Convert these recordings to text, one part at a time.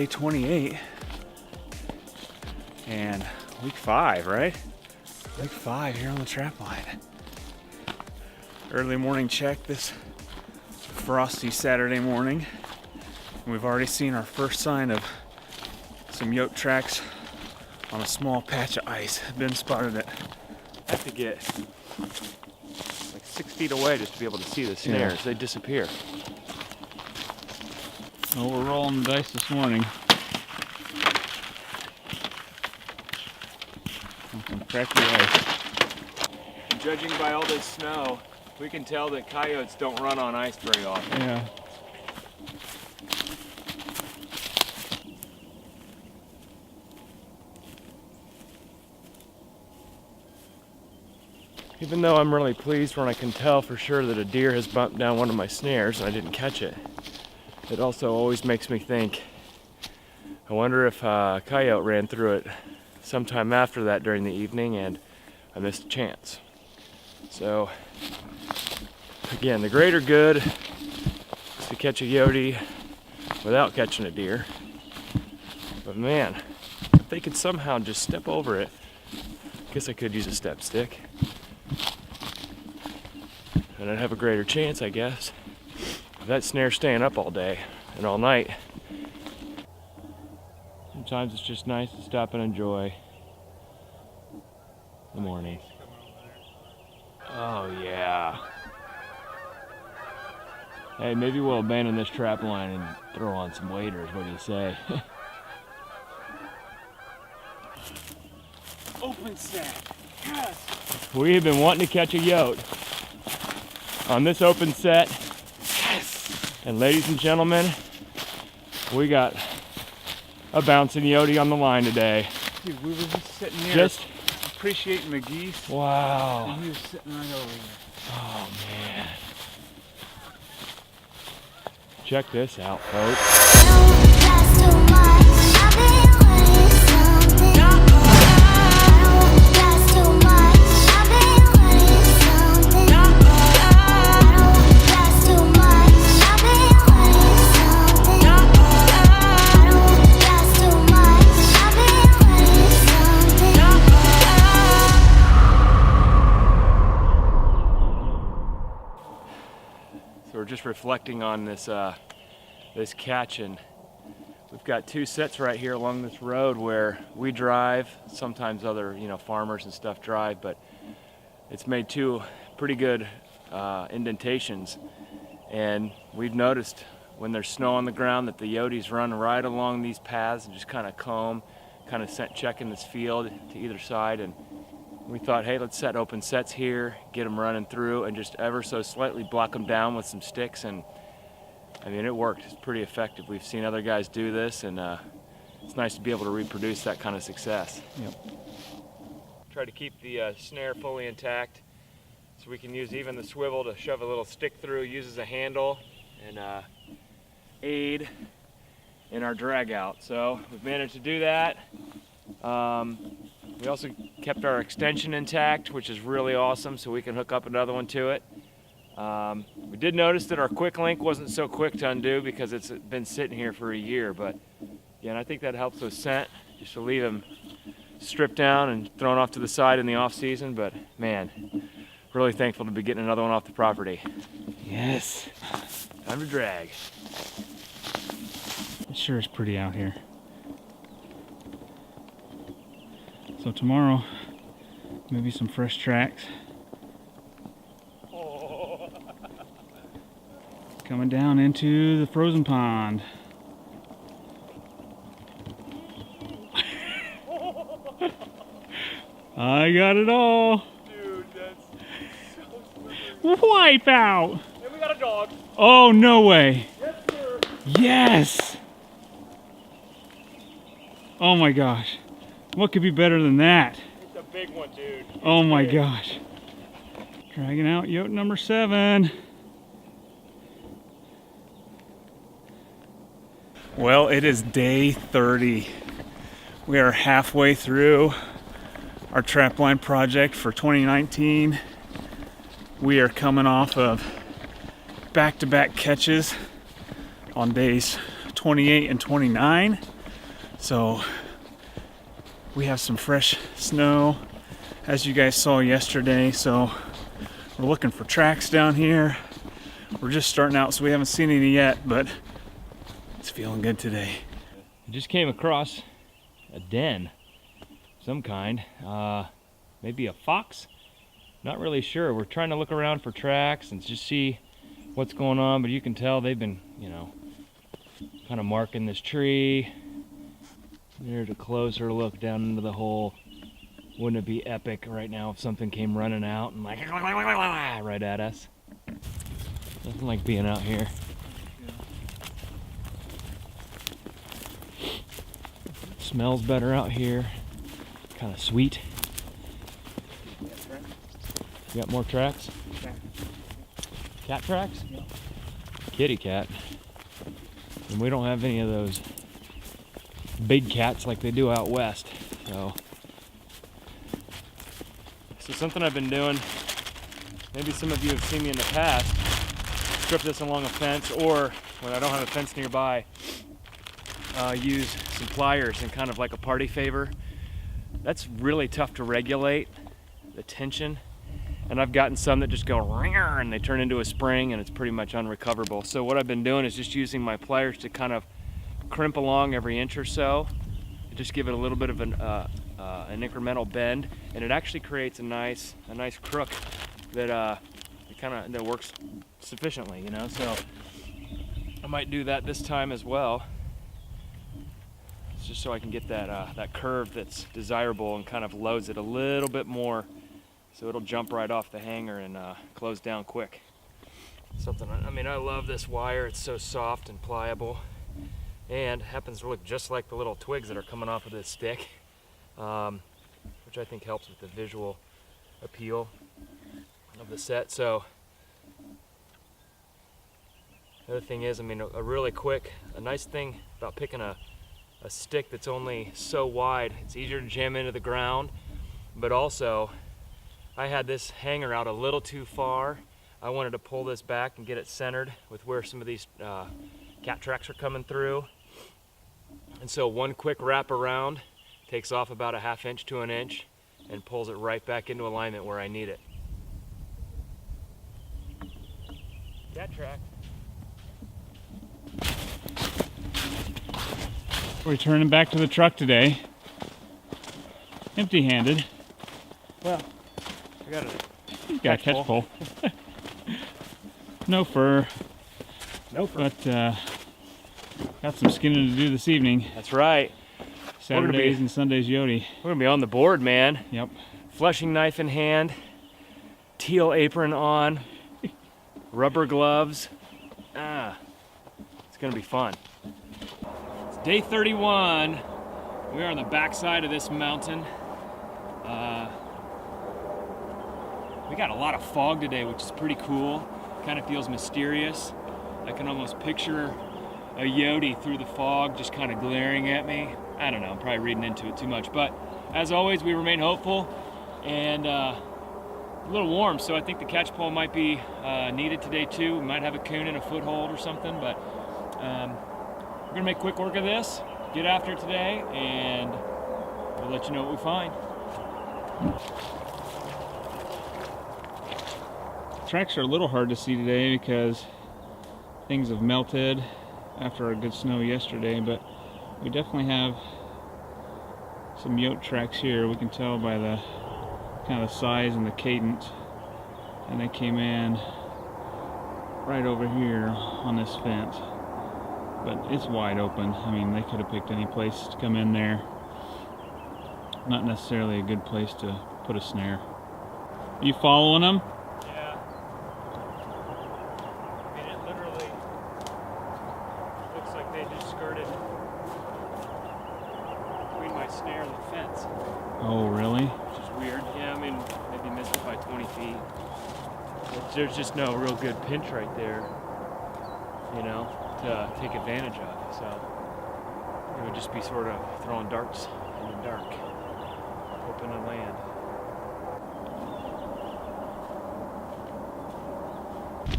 day 28 and week 5, right? Week 5 here on the Trapline. Early morning check this frosty Saturday morning. We've already seen our first sign of some yote tracks on a small patch of ice. Ben spotted it. I have to get like 6 feet away just to be able to see the snares. Yeah. They disappear. Well, we're rolling the dice this morning. Some cracky ice. Judging by all this snow, we can tell that coyotes don't run on ice very often. Yeah. Even though I'm really pleased when I can tell for sure that a deer has bumped down one of my snares and I didn't catch it, it also always makes me think, I wonder if a coyote ran through it sometime after that during the evening and I missed a chance. So, again, the greater good is to catch a yote without catching a deer. But man, if they could somehow just step over it, I guess I could use a step stick. And I'd have a greater chance, I guess, of that snare staying up all day and all night. Sometimes it's just nice to stop and enjoy the morning. Oh yeah. Hey, maybe we'll abandon this trap line and throw on some waders. What do you say? Open set. Yes. We've been wanting to catch a yote on this open set. Yes. And ladies and gentlemen, we got a bouncing yote on the line today. Dude, we were just sitting here appreciating the geese. Wow. And he was sitting right over here. Oh man. Check this out, folks. So we're just reflecting on this this catch, and we've got 2 sets right here along this road where we drive. Sometimes other farmers and stuff drive, but it's made 2 pretty good indentations. And we've noticed when there's snow on the ground that the yotes run right along these paths and just kind of comb, kind of scent checking this field to either side. And we thought, hey, let's set open sets here, get them running through, and just ever so slightly block them down with some sticks. And I mean, it worked. It's pretty effective. We've seen other guys do this, and it's nice to be able to reproduce that kind of success. Yep. Try to keep the snare fully intact, so we can use even the swivel to shove a little stick through, use as a handle, and aid in our drag out. So we've managed to do that. We also kept our extension intact, which is really awesome, so we can hook up another one to it. We did notice that our quick link wasn't so quick to undo because it's been sitting here for a year, but yeah, and I think that helps with scent, just to leave them stripped down and thrown off to the side in the off season. But man, really thankful to be getting another one off the property. Yes. Time to drag. It sure is pretty out here. So tomorrow, maybe some fresh tracks. Coming down into the frozen pond. I got it all. Dude, that's so slippery. Wipe out. And we got a dog. Oh, no way. Yes, sir. Yes. Oh my gosh. What could be better than that? It's a big one, dude. Oh my gosh. Dragging out yote number 7. Well, it is day 30. We are halfway through our trapline project for 2019. We are coming off of back-to-back catches on days 28 and 29. So we have some fresh snow, as you guys saw yesterday. So we're looking for tracks down here. We're just starting out, so we haven't seen any yet, but it's feeling good today. I just came across a den of some kind, maybe a fox, not really sure. We're trying to look around for tracks and just see what's going on, but you can tell they've been, you know, kind of marking this tree. There's a closer look down into the hole. Wouldn't it be epic right now if something came running out and like right at us? Nothing like being out here. Smells better out here. Kind of sweet. You got more tracks? Cat tracks? Yep. Kitty cat. And we don't have any of those big cats like they do out west. So something I've been doing, maybe some of you have seen me in the past, strip this along a fence, or when I don't have a fence nearby, use some pliers and kind of like a party favor. That's really tough to regulate, the tension. And I've gotten some that just go ringer and they turn into a spring and it's pretty much unrecoverable. So what I've been doing is just using my pliers to kind of crimp along every inch or so, just give it a little bit of an incremental bend, and it actually creates a nice crook that that works sufficiently, you know. So I might do that this time as well. It's just so I can get that curve that's desirable and kind of loads it a little bit more, so it'll jump right off the hanger and close down quick. I mean, I love this wire. It's so soft and pliable, and happens to look just like the little twigs that are coming off of this stick, which I think helps with the visual appeal of the set. So the other thing is, I mean, a nice thing about picking a stick that's only so wide, it's easier to jam into the ground, but also I had this hanger out a little too far. I wanted to pull this back and get it centered with where some of these cat tracks are coming through. And so one quick wrap around takes off about a 1/2 inch to 1 inch and pulls it right back into alignment where I need it. Cat track. We're returning back to the truck today, empty-handed. Well, I got You got a catch pole. No fur. No fur. But got some skinning to do this evening. That's right. Saturdays and Sundays Yodi. We're gonna be on the board, man. Yep. Fleshing knife in hand, teal apron on, rubber gloves. It's gonna be fun. It's day 31. We are on the backside of this mountain. We got a lot of fog today, which is pretty cool. Kind of feels mysterious. I can almost picture a Yodi through the fog just kind of glaring at me. I don't know, I'm probably reading into it too much, but as always, we remain hopeful and a little warm, so I think the catch pole might be needed today too. We might have a coon in a foothold or something, but we're gonna make quick work of this, get after it today, and we'll let you know what we find. Tracks are a little hard to see today because things have melted after a good snow yesterday, but we definitely have some yote tracks here. We can tell by the kind of size and the cadence, and they came in right over here on this fence, but it's wide open. I mean, they could have picked any place to come in there. Not necessarily a good place to put a snare. Are you following them? Yeah. I mean, it literally looks like they just skirted between my snare and the fence. Oh, really? Which is weird. Yeah, I mean, maybe missed it by 20 feet. There's just no real good pinch right there, you know, to take advantage of. So it would just be sort of throwing darts in the dark, hoping to land.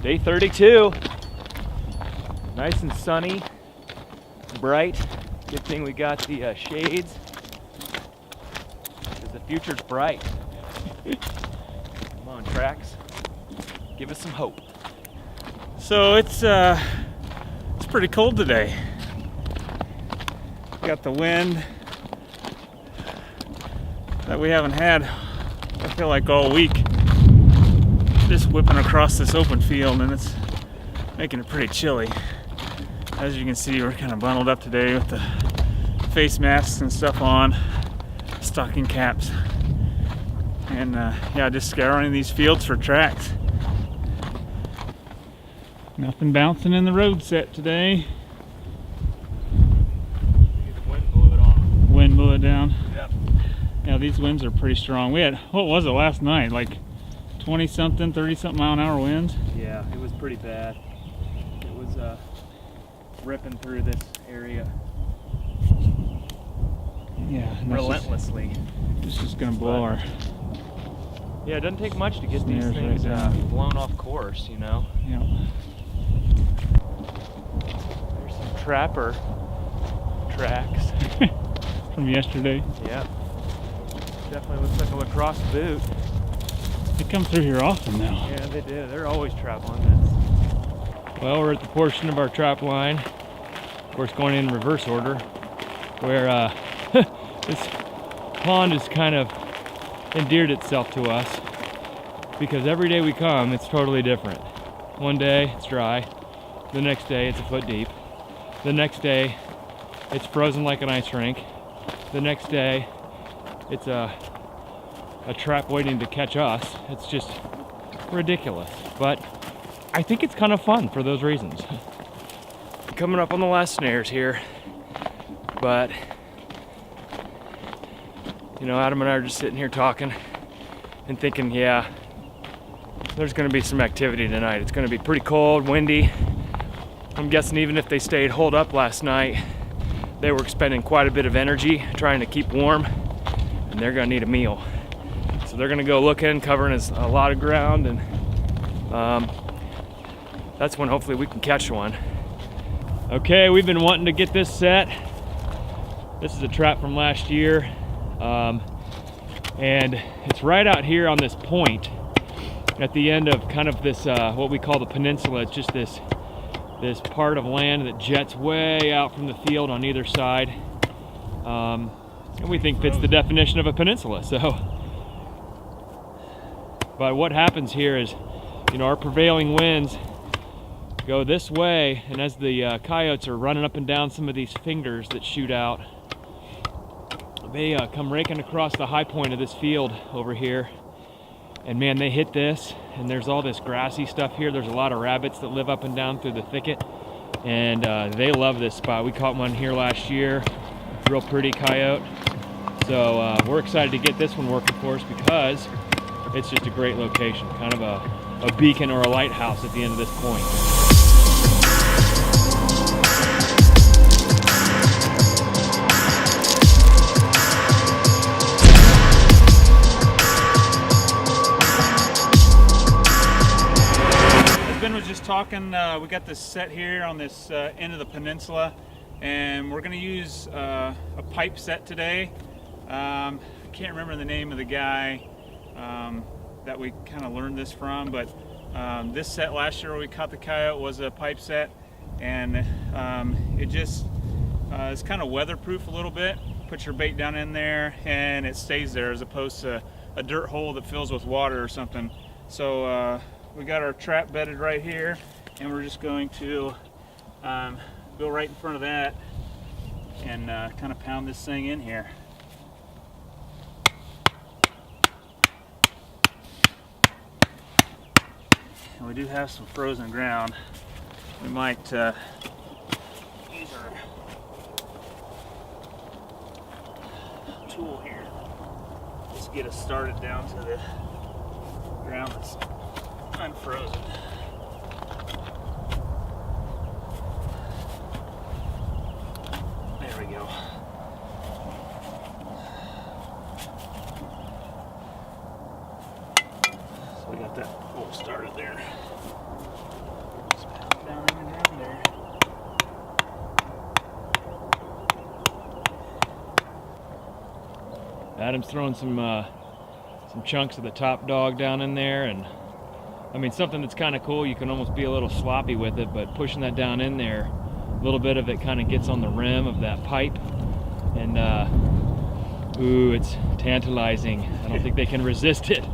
Day 32. Nice and sunny. bright. Good thing we got the shades, because the future's bright. Come on, Tracks. Give us some hope. So it's pretty cold today. Got the wind that we haven't had, I feel like, all week. Just whipping across this open field, and it's making it pretty chilly. As you can see, we're kind of bundled up today with the face masks and stuff on, stocking caps, and yeah, just scouring these fields for tracks. Nothing bouncing in the road set today. Wind blew it down. Yep. Yeah, these winds are pretty strong. We had, what was it last night? Like 20 something, 30 something mile an hour winds? Yeah, it was pretty bad. It was ripping through this area. Yeah, relentlessly. It's just gonna blow our. Yeah, it doesn't take much to get these snares things right down. blown off course, you know. Yeah. There's some trapper tracks. From yesterday. Yep. Definitely looks like a lacrosse boot. They come through here often now. Yeah, they do. They're always traveling this. Well, we're at the portion of our trap line, of course going in reverse order, where this pond has kind of endeared itself to us, because every day we come, it's totally different. One day it's dry, the next day it's a foot deep, the next day it's frozen like an ice rink, the next day it's a trap waiting to catch us. It's just ridiculous, but I think it's kind of fun for those reasons. Coming up on the last snares here, but you know, Adam and I are just sitting here talking and thinking, yeah, there's going to be some activity tonight. It's going to be pretty cold, windy. I'm guessing even if they stayed holed up last night, they were expending quite a bit of energy trying to keep warm, and they're going to need a meal. So they're going to go looking, covering a lot of ground, and that's when hopefully we can catch one. Okay, we've been wanting to get this set. This is a trap from last year, and it's right out here on this point at the end of kind of this what we call the peninsula. It's just this part of land that jets way out from the field on either side, and we think fits the definition of a peninsula. So, but what happens here is, you know, our prevailing winds go this way, and as the coyotes are running up and down some of these fingers that shoot out, they come raking across the high point of this field over here, and man, they hit this, and there's all this grassy stuff here. There's a lot of rabbits that live up and down through the thicket, and they love this spot. We caught one here last year, real pretty coyote. So we're excited to get this one working for us, because it's just a great location, kind of a beacon or a lighthouse at the end of this point. Ben was just talking, we got this set here on this end of the peninsula, and we're going to use a pipe set today. I can't remember the name of the guy that we kind of learned this from, but this set last year where we caught the coyote was a pipe set, and it just is kind of weatherproof a little bit. Put your bait down in there and it stays there, as opposed to a dirt hole that fills with water or something. So we got our trap bedded right here, and we're just going to go right in front of that and kind of pound this thing in here. And we do have some frozen ground. We might use our tool here. Just get us started down to the ground that's unfrozen. There we go. So we got that hole started there. Just pound down in the ground there. Adam's throwing some chunks of the top dog down in there, and I mean, something that's kind of cool. You can almost be a little sloppy with it, but pushing that down in there, a little bit of it kind of gets on the rim of that pipe, and ooh, it's tantalizing. I don't think they can resist it.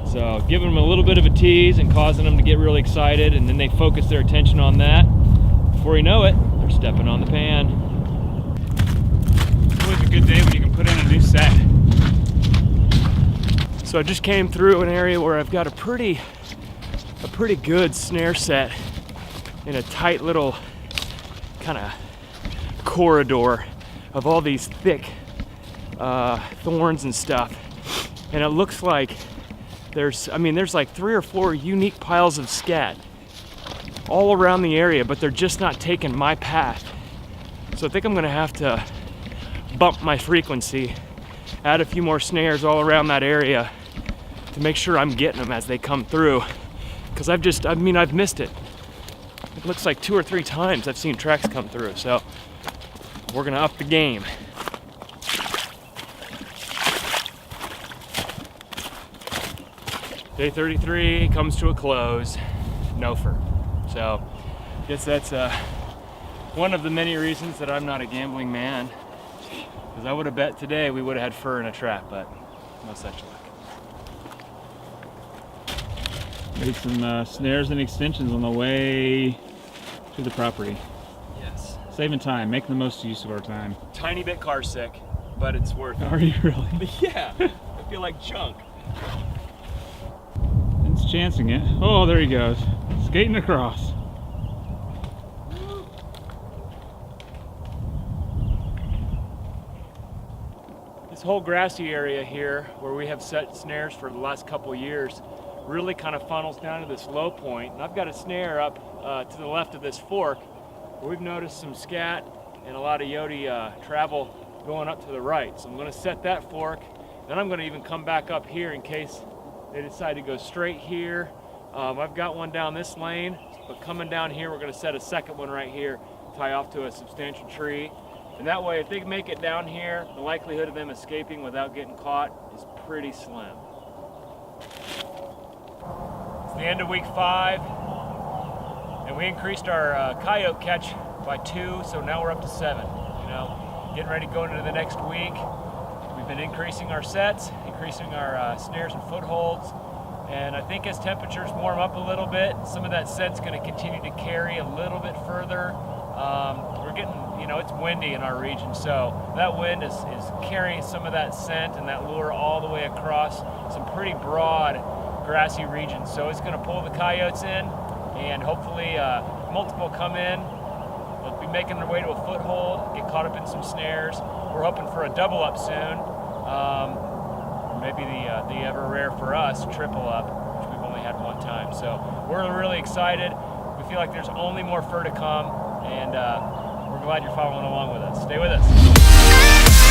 So giving them a little bit of a tease and causing them to get really excited, and then they focus their attention on that. Before you know it, they're stepping on the pan. It's always a good day when you can put in a new set. So I just came through an area where I've got a pretty good snare set in a tight little kind of corridor of all these thick thorns and stuff, and it looks like there's like 3 or 4 unique piles of scat all around the area, but they're just not taking my path. So I think I'm gonna have to bump my frequency, add a few more snares all around that area to make sure I'm getting them as they come through, because I've missed it. It looks like 2 or 3 times I've seen tracks come through, so we're gonna up the game. Day 33 comes to a close, no fur. So I guess that's one of the many reasons that I'm not a gambling man, because I would have bet today we would have had fur in a trap, but no such luck. Made some snares and extensions on the way to the property. Yes. Saving time, making the most use of our time. Tiny bit car sick, but it's worth it. Are you really? Yeah, I feel like junk. It's chancing it. Oh, there he goes. Skating across. This whole grassy area here, where we have set snares for the last couple years, really kind of funnels down to this low point. And I've got a snare up to the left of this fork, where we've noticed some scat and a lot of coyote travel going up to the right. So I'm going to set that fork, then I'm going to even come back up here in case they decide to go straight here. I've got one down this lane, but coming down here, we're going to set a second one right here, tie off to a substantial tree. And that way, if they make it down here, the likelihood of them escaping without getting caught is pretty slim. It's the end of week 5, and we increased our coyote catch by 2, so now we're up to 7. You know, getting ready to go into the next week. We've been increasing our sets, increasing our snares and footholds, and I think as temperatures warm up a little bit, some of that scent's going to continue to carry a little bit further. We're getting, it's windy in our region, so that wind is carrying some of that scent and that lure all the way across some pretty broad grassy regions. So it's going to pull the coyotes in, and hopefully multiple come in. They'll be making their way to a foothold, get caught up in some snares. We're hoping for a double up soon. Maybe the ever rare for us triple up, which we've only had one time. So we're really excited. We feel like there's only more fur to come, and we're glad you're following along with us. Stay with us.